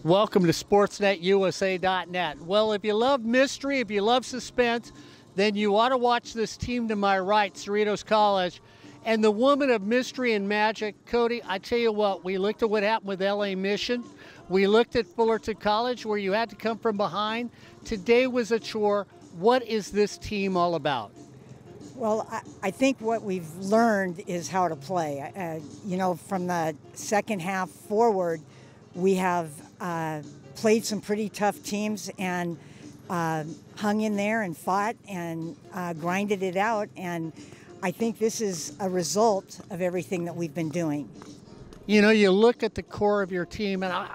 Welcome to SportsNetUSA.net. Well, if you love mystery, if you love suspense, then you ought to watch this team to my right, Cerritos College. And the woman of mystery and magic, Kodee, I tell you what, we looked at what happened with LA Mission. We looked at Fullerton College, where you had to come from behind. Today was a chore. What is this team all about? Well, I think what we've learned is how to play. From the second half forward, we have played some pretty tough teams and hung in there and fought and grinded it out. And I think this is a result of everything that we've been doing. You know, you look at the core of your team, and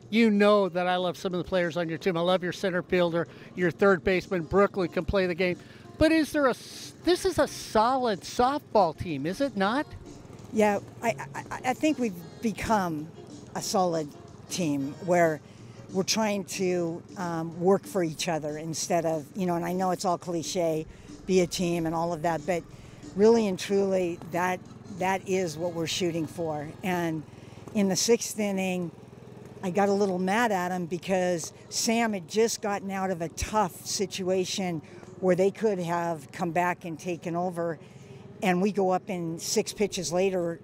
you know that I love some of the players on your team. I love your center fielder, your third baseman. Brooklyn can play the game. But this is a solid softball team, is it not? Yeah, I think we've become a solid team where we're trying to work for each other instead of, and I know it's all cliche, be a team and all of that, but really and truly that is what we're shooting for. And in the sixth inning, I got a little mad at him because Sam had just gotten out of a tough situation where they could have come back and taken over, and we go up in 6 pitches later,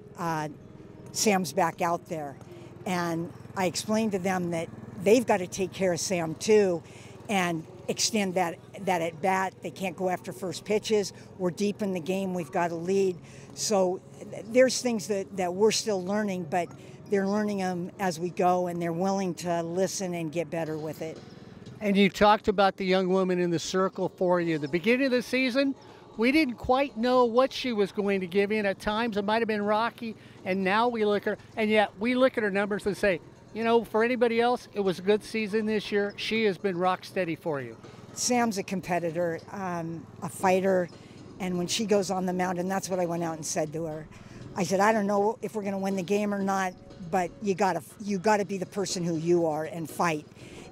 Sam's back out there. And I explained to them that they've got to take care of Sam too and extend that at bat. They can't go after first pitches. We're deep in the game. We've got a lead. So there's things that we're still learning, but they're learning them as we go, and they're willing to listen and get better with it. And you talked about the young woman in the circle for you. The beginning of the season, we didn't quite know what she was going to give you, and at times it might have been rocky, and now we look at her, and yet we look at her numbers and say, for anybody else, it was a good season this year. She has been rock steady for you. Sam's a competitor, a fighter, and when she goes on the mound, and that's what I went out and said to her. I said, I don't know if we're going to win the game or not, but you gotta be the person who you are and fight.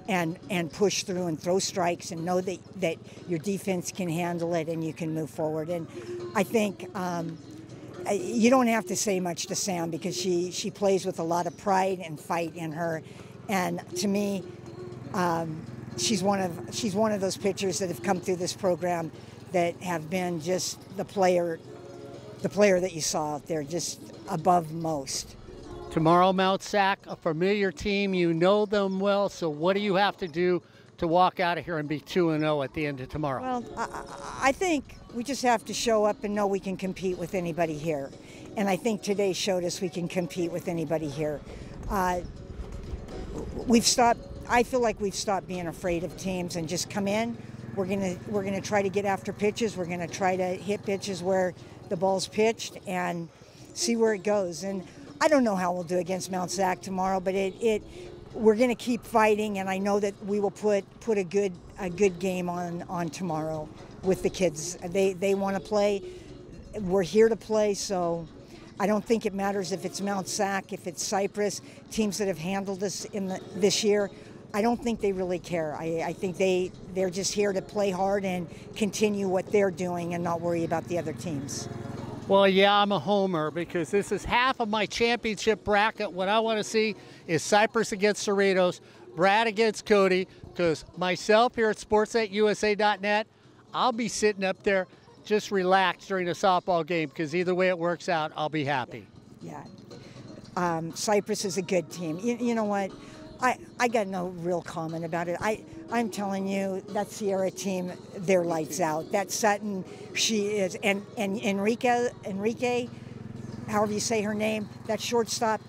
And push through and throw strikes and know that your defense can handle it and you can move forward. And I think you don't have to say much to Sam because she plays with a lot of pride and fight in her. And to me, she's one of those pitchers that have come through this program that have been just the player that you saw out there, just above most. Tomorrow, Mt SAC, a familiar team. You know them well, so what do you have to do to walk out of here and be 2-0 at the end of tomorrow? Well, I think we just have to show up and know we can compete with anybody here. And I think today showed us we can compete with anybody here. I feel like we've stopped being afraid of teams and just come in. We're gonna try to get after pitches. We're gonna try to hit pitches where the ball's pitched and see where it goes. And I don't know how we'll do against Mt SAC tomorrow, but we're going to keep fighting, and I know that we will put a good game on tomorrow with the kids. They want to play. We're here to play, so I don't think it matters if it's Mt SAC, if it's Cypress, teams that have handled us this year. I don't think they really care. I think they're just here to play hard and continue what they're doing and not worry about the other teams. Well, yeah, I'm a homer because this is half of my championship bracket. What I want to see is Cypress against Cerritos, Brad against Kodee, because myself here at SportsNetUSA.net, I'll be sitting up there just relaxed during a softball game because either way it works out, I'll be happy. Yeah. Cypress is a good team. You know what? I got no real comment about it. I'm telling you, that Sierra team, they're lights out. That Sutton, she is, and Enrique, however you say her name, that shortstop,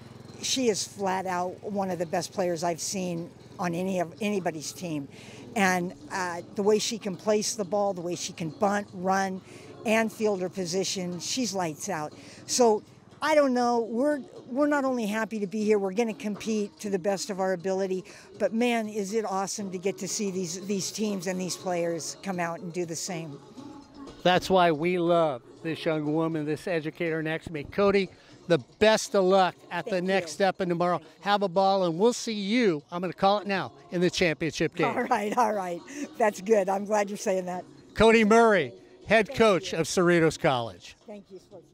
she is flat out one of the best players I've seen on anybody's team. And the way she can place the ball, the way she can bunt, run, and field her position, she's lights out. So I don't know. We're not only happy to be here, we're going to compete to the best of our ability, but man, is it awesome to get to see these teams and these players come out and do the same. That's why we love this young woman, this educator next to me. Kodee, the best of luck at the next step in tomorrow. Have a ball, and we'll see you, I'm going to call it now, in the championship game. All right. That's good. I'm glad you're saying that. Kodee Murray, head coach of Cerritos College. Thank you, Sportsman.